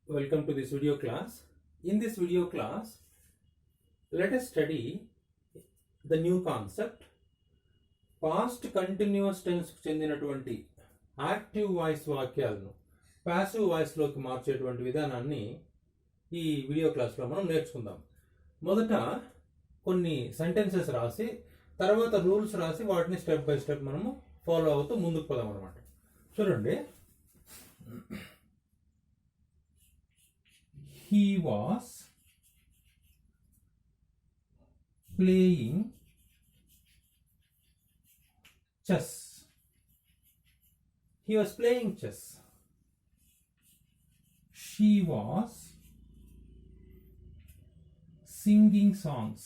Welcome to this video class. In this video class, let us study the new concept past continuous tense కు చెందినటువంటి active voice వాక్యాలను passive voice లోకి మార్చేటువంటి విధానాన్ని ఈ video క్లాస్లో మనం నేర్చుకుందాం. మొదట కొన్ని సెంటెన్సెస్ రాసి తర్వాత రూల్స్ రాసి వాటిని స్టెప్ బై స్టెప్ మనము ఫాలో అవుతూ ముందుకు పోదాం అనమాట. చూడండి, he was playing chess. He was playing chess. She was singing songs.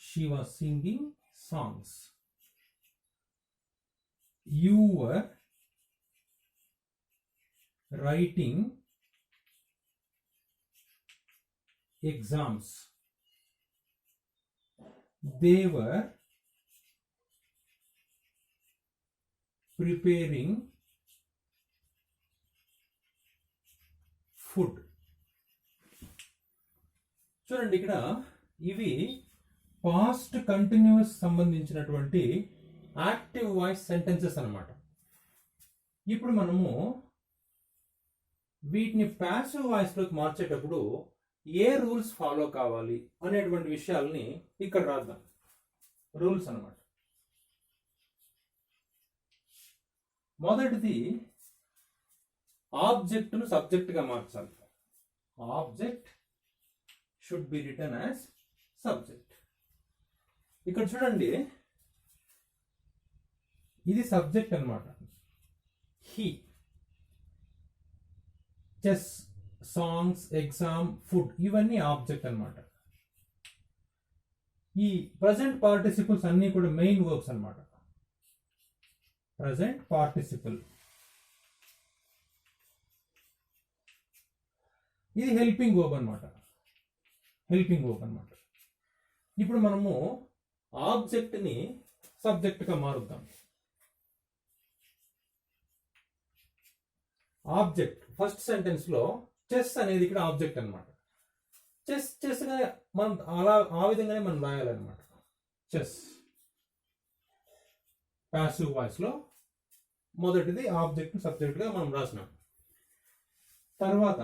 She was singing songs. You were writing exams. They were preparing food. చూడండి, ఇక్కడ ఇవి పాస్ట్ కంటిన్యూస్ సంబంధించినటువంటి యాక్టివ్ వాయిస్ సెంటెన్సెస్ అన్నమాట. ఇప్పుడు మనము వీటిని ప్యాసివ్ వాయిస్ లోకి మార్చేటప్పుడు ఏ rules follow కావాలి అనేటువంటి విషయాల్ని ఇక్కడ రాద్దాం. రూల్స్ అన్నమాట. మొదటిది, ఆబ్జెక్ట్ను సబ్జెక్ట్గా మార్చాలి. Object should be written as subject. ఇక్కడ చూడండి, ఇది సబ్జెక్ట్ అన్నమాట. He, chess, songs, exam, food ఇవన్నీ ఆబ్జెక్ట్ అన్నమాట. ఈ ప్రజెంట్ పార్టిసిపుల్స్ అన్నీ కూడా మెయిన్ వర్బ్స్ అన్నమాట. ప్రజెంట్ పార్టిసిపుల్, ఇది హెల్పింగ్ వర్బ్ అన్నమాట. హెల్పింగ్ వర్బ్ అన్నమాట. ఇప్పుడు మనము ఆబ్జెక్ట్ని సబ్జెక్ట్గా మారుద్దాం. ఆబ్జెక్ట్ ఫస్ట్ సెంటెన్స్ లో చెస్ అనేది ఇక్కడ ఆబ్జెక్ట్ అన్నమాట. చెస్ గా మనం ఆ విధంగానే మనం రాయాలన్నమాట. చెస్ పాసివ్ వాయిస్ లో మొదటిది ఆబ్జెక్ట్ సబ్జెక్ట్ గా మనం రాసినాం. తర్వాత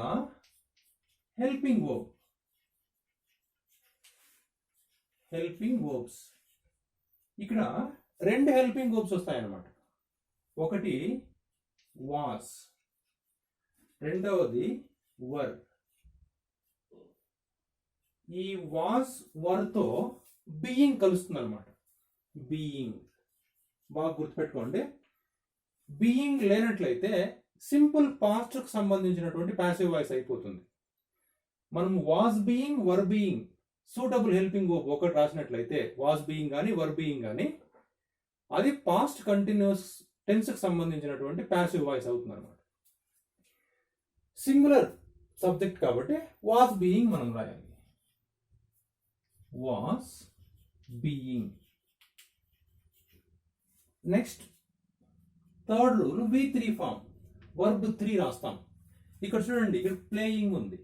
హెల్పింగ్ వర్బ్, హెల్పింగ్ వర్బ్స్. ఇక్కడ రెండు హెల్పింగ్ వర్బ్స్ వస్తాయన్నమాట. ఒకటి వాస్, రెండవది వర్. ఈ వాస్ వర్తో బీయింగ్ కలుస్తుంది అనమాట. బీయింగ్ బాగా గుర్తుపెట్టుకోండి. బీయింగ్ లేనట్లయితే సింపుల్ పాస్ట్ కు సంబంధించినటువంటి పాసివ్ వాయిస్ అయిపోతుంది. మనం was being, were being, suitable helping verb ఒకటి రాసినట్లయితే వాస్ బీయింగ్ కానీ వర్ బీయింగ్ కానీ అది పాస్ట్ కంటిన్యూస్ టెన్స్ కు సంబంధించినటువంటి పాసివ్ వాయిస్ అవుతుంది అనమాట. సింగులర్ సబ్జెక్ట్ కాబట్టి వాస్ బీయింగ్ మనం రాయాలి. Was being. Next third rule, V3 form, verb 3 రాస్తాం. ఇక్కడ చూడండి, ఇక్కడ ప్లేయింగ్ ఉంది,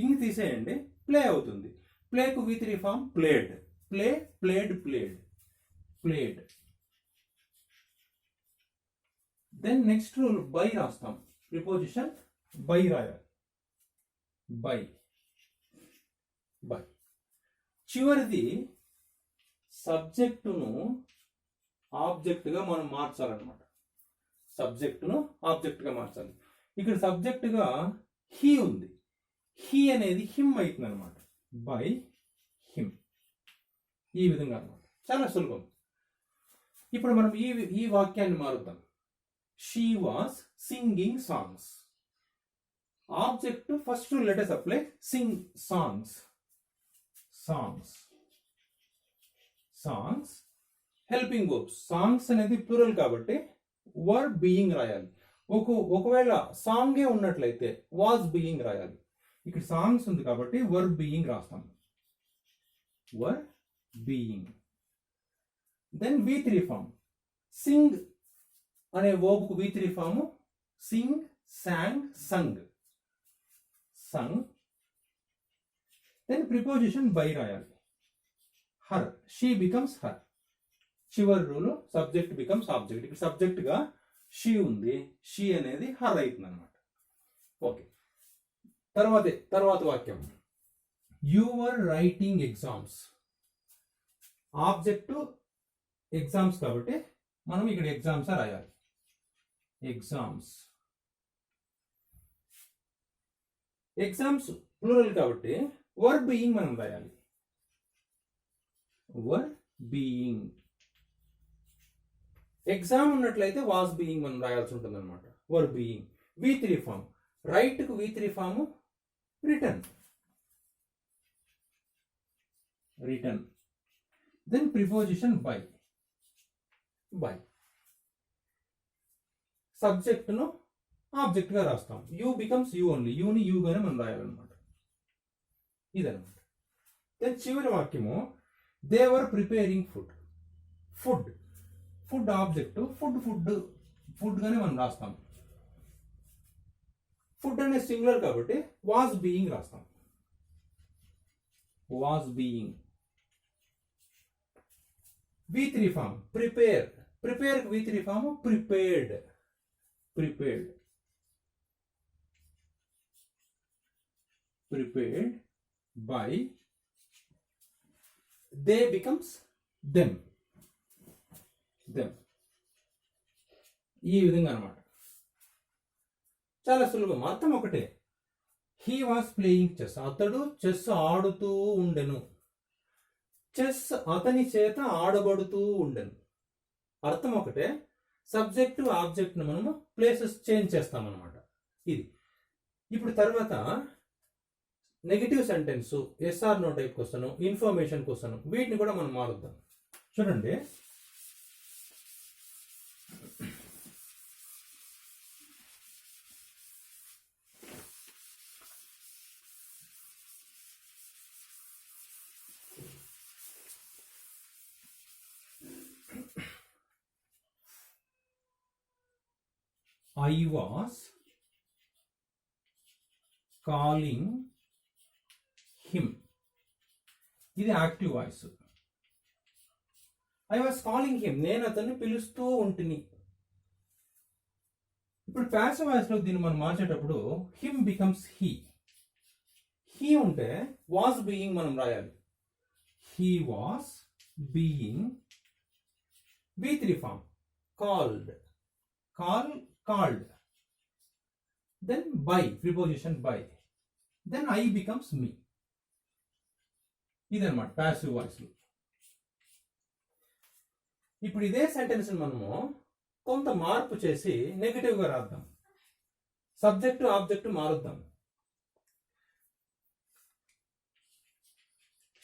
ఇంగ్ తీసేయండి, ప్లే అవుతుంది. ప్లేకు V3 form played. Play, played, played, played. Then next rule by రాస్తాం. ప్రిపోజిషన్ బై రాయాలి. By, by. చివరిది సబ్జెక్టును ఆబ్జెక్ట్గా మనం మార్చాలన్నమాట. సబ్జెక్టును ఆబ్జెక్ట్గా మార్చాలి. ఇక్కడ సబ్జెక్టుగా హీ ఉంది. హీ అనేది హిమ్ అవుతుంది అనమాట. బై హిమ్, ఈ విధంగా అనమాట. చాలా సులభం. ఇప్పుడు మనం ఈ వాక్యాన్ని మారుద్దాం. She was singing songs. Object first let us apply. Sing, songs, songs, songs. Helping verbs, songs అనేది ప్లూరల్ కాబట్టి వర్ బీయింగ్ రాయాలి. ఒకవేళ సాంగే ఉన్నట్లయితే వాజ్ బీయింగ్ రాయాలి. ఇక్కడ సాంగ్స్ ఉంది కాబట్టి వర్ బీయింగ్ రాస్తాం. Were being. Then V3 form. Sing అనే వర్బ్కు V3 form sing, sang, sung, sung. Then preposition by రాయాలి. her, she becomes her. చివరి రూల్ సబ్జెక్ట్ బికమ్స్ ఆబ్జెక్ట్. ఇక్కడ సబ్జెక్ట్ గా షీ ఉంది, షీ అనేది హర్ అవుతుంది అనమాట. ఓకే, తర్వాత వాక్యం you are writing exams. Object exams కాబట్టి మనం ఇక్కడ ఎగ్జామ్స్ రాయాలి. ఎగ్జామ్స్ ప్లూరల్ కాబట్టి వర్ బీయింగ్ మనం రాయాలి. Were being. ఎగ్జామ్ ఉన్నట్లయితే వాస్ బీయింగ్ మనం రాయాల్సి ఉంటుంది అనమాట. Were being. V3 form. Write కు V3 form written. Then preposition by. Subject ను ఆబ్జెక్ట్ గా రాస్తాం. You becomes you only. యూని యూ గానే మనం రాయాలన్నమాట. ఇదనమాట. దెన్ చివరి వాక్యము they were preparing food object. Food గానే మనం రాస్తాం. ఫుడ్ అనే సింగులర్ కాబట్టి వాజ్ బీయింగ్ రాస్తాం. Was being. V3 form prepare. Prepare V3 form prepared. By. They becomes them. ఈ విధంగా అనమాట. చాలా సులభం, అర్థం ఒకటే. He was playing chess. అతడు చెస్ ఆడుతూ ఉండెను. చెస్ అతని చేత ఆడబడుతూ ఉండెను. అర్థం ఒకటే. సబ్జెక్టు ఆబ్జెక్ట్ ను మనము ప్లేసెస్ చేంజ్ చేస్తాం అనమాట. ఇది. ఇప్పుడు తర్వాత negative sentence, yes or no type question, information question, వీటిని కూడా మనం మారుద్దాం. చూడండి, I was calling him. ఇది active voice. I was calling him. నేను అతన్ని పిలుస్తూ ఉంటిని. ఇప్పుడు ప్యాసివ్ వాయిస్ లో దీన్ని మనం మార్చేటప్పుడు హిమ్ బికమ్స్ హీ. హీ ఉంటే వాస్ బీయింగ్ మనం రాయాలి. He was being. V3 form called. Called. Then by, preposition by. Then I becomes me. ఇదన్నమాట ప్యాసివ్ వాయిస్. ఇప్పుడు ఇదే సెంటెన్స్ మనము కొంత మార్పు చేసి నెగటివ్ గా రాద్దాం. సబ్జెక్టు ఆబ్జెక్ట్ మారుద్దాం.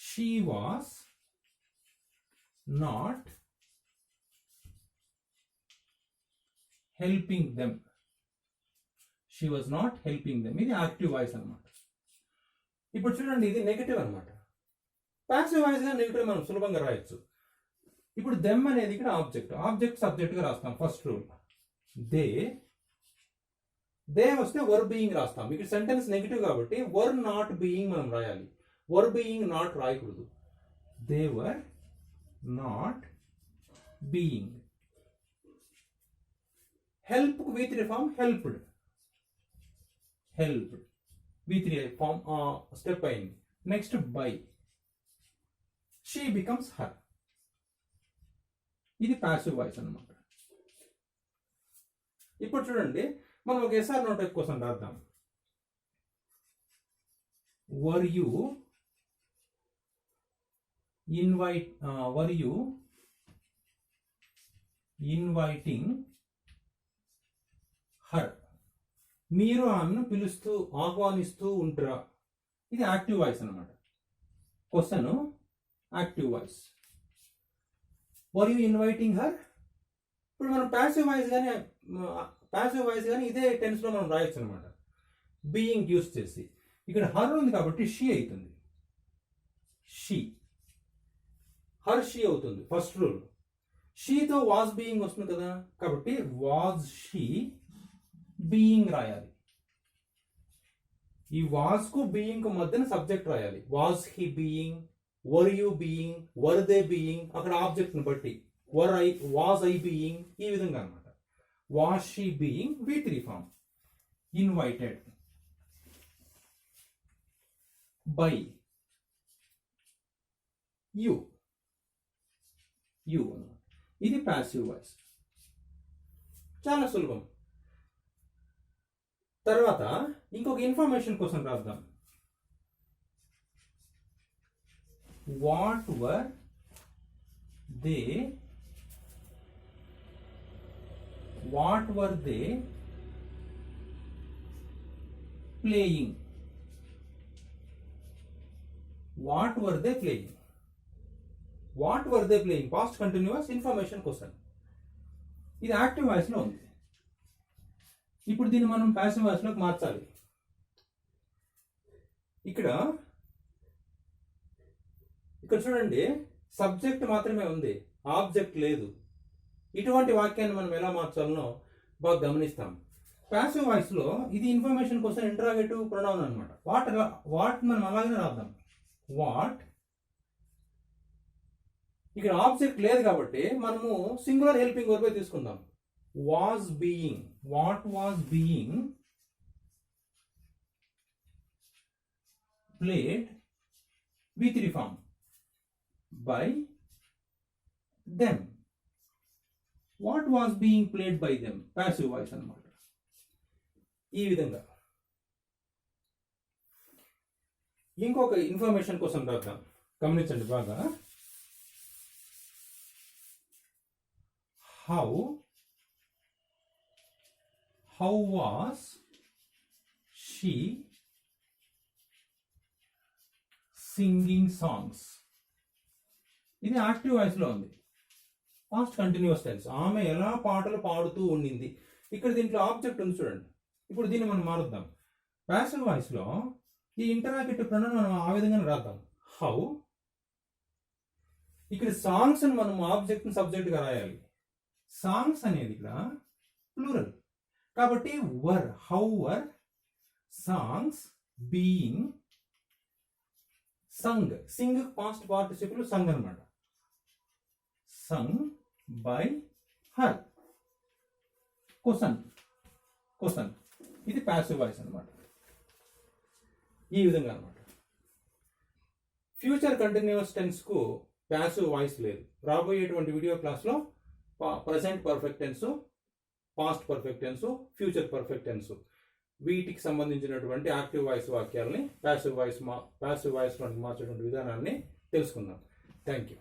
She was not helping them. She was not helping them. ఇది యాక్టివ్ వాయిస్ అనమాట. ఇప్పుడు చూడండి, ఇది నెగటివ్ అనమాట. ప్యాసివ్ వాయిస్ గా నెగటివ్ మనం సులభంగా రాయొచ్చు. ఇప్పుడు దెమ్ అనేది ఇక్కడ ఆబ్జెక్ట్ సబ్జెక్ట్ గా రాస్తాం. ఫస్ట్ రూల్ దే వస్తే వర్ బీయింగ్ రాస్తాం. ఇక్కడ సెంటెన్స్ నెగటివ్ కాబట్టి వర్ నాట్ బీయింగ్ మనం రాయాలి. వర్ బీయింగ్ నాట్ రాయకూడదు. They were not being. Help V3 form helped. V3 form step అయింది. Next by. She becomes her. ఇది ప్యాసివ్ వాయిస్ అన్నమాట. ఇప్పుడు చూడండి, మనం ఒక ఎస్ఆర్ నో టైప్ కోసం రాద్దాం. Were you inviting her. మీరు ఆమెను పిలుస్తూ ఆహ్వానిస్తూ ఉంటారా. ఇది యాక్టివ్ వాయిస్ అనమాట. Question active voice. Were you inviting her. ఇప్పుడు మనం ప్యాసివ్ వాయిస్ కానీ ఇదే టెన్స్ లో మనం రాయొచ్చు అనమాట. బీయింగ్ యూస్ చేసి. ఇక్కడ హర్ ఉంది కాబట్టి షీ అవుతుంది. హర్ షీ అవుతుంది. First rule. షీతో వాజ్ బీయింగ్ వస్తుంది కదా, కాబట్టి వాజ్ షీ బీయింగ్ రాయాలి. ఈ వాజ్ కు బీయింగ్ కు మధ్యన సబ్జెక్ట్ రాయాలి. Was he being, were you being, were they being, అక్కడ ఆబ్జెక్ట్ ని బట్టి వాజ్ ఐ బీయింగ్, ఈ విధంగా అనమాట. Was she being V3 form. Invited by you అన్నమాట. ఇది ప్యాసివ్ వాయిస్. చాలా సులభం. తర్వాత ఇంకొక ఇన్ఫర్మేషన్ కోసం రాద్దాం. What were they playing. What were they playing past continuous information కోసం. ఇది యాక్టివ్ వాయిస్ లో ఉంది. ఇప్పుడు దీన్ని మనం ప్యాసివ్ వాయిస్ లోకి మార్చాలి. ఇక్కడ చూడండి, సబ్జెక్ట్ మాత్రమే ఉంది, ఆబ్జెక్ట్ లేదు. ఇటువంటి వాక్యాన్ని మనం ఎలా మార్చాలనో బాగా గమనిస్తాం. ప్యాసివ్ వాయిస్ లో ఇది ఇన్ఫర్మేషన్ కోసం ఇంటరాగేటివ్ ప్రొనౌన్ అనమాట. వాట్ మనం అలాగే రాద్దాం. వాట్, ఇక్కడ ఆబ్జెక్ట్ లేదు కాబట్టి మనము సింగులర్ హెల్పింగ్ వర్బే తీసుకుందాం. Was being, what was being played V3 form by them. What was being played by them passive voice అన్నమాట. ఈ విధంగా ఇంకొక ఇన్ఫర్మేషన్ కోసం రాద్దాం. గమనించండి బాగా. How was she singing songs? ఇది యాక్టివ్ వాయిస్ లో ఉంది, పాస్ట్ కంటిన్యూస్ టెన్స్. ఆమె ఎలా పాటలు పాడుతూ ఉండింది. ఇక్కడ దీంట్లో ఆబ్జెక్ట్ ఉంది చూడండి. ఇప్పుడు దీన్ని మనం మారుద్దాం. ప్యాసివ్ వాయిస్ లో ఈ ఇంటరాగేటివ్ ప్రొనౌన్ మనం ఆ విధంగా రాద్దాం. హౌ, ఇక్కడ సాంగ్స్ ని మనం ఆబ్జెక్ట్ ని సబ్జెక్ట్ గా రాయాలి. సాంగ్స్ అనేది ఇక్కడ ప్లూరల్ కాబట్టి were, how were songs being sung. Sing past participle sung అనమాట. Sung by her. క్వశ్చన్ ఇది ప్యాసివ్ వాయిస్ అనమాట. ఈ విధంగా అనమాట. ఫ్యూచర్ కంటిన్యూస్ టెన్స్ కు ప్యాసివ్ వాయిస్ లేదు. రాబోయేటువంటి వీడియో క్లాస్ లో present perfect tense, past perfect tense, future perfect tense, వీటికి సంబంధించినటువంటి యాక్టివ్ వాయిస్ వాక్యాలని ప్యాసివ్ వాయిస్ లో మార్చేటువంటి విధానాన్ని తెలుసుకుందాం. Thank you.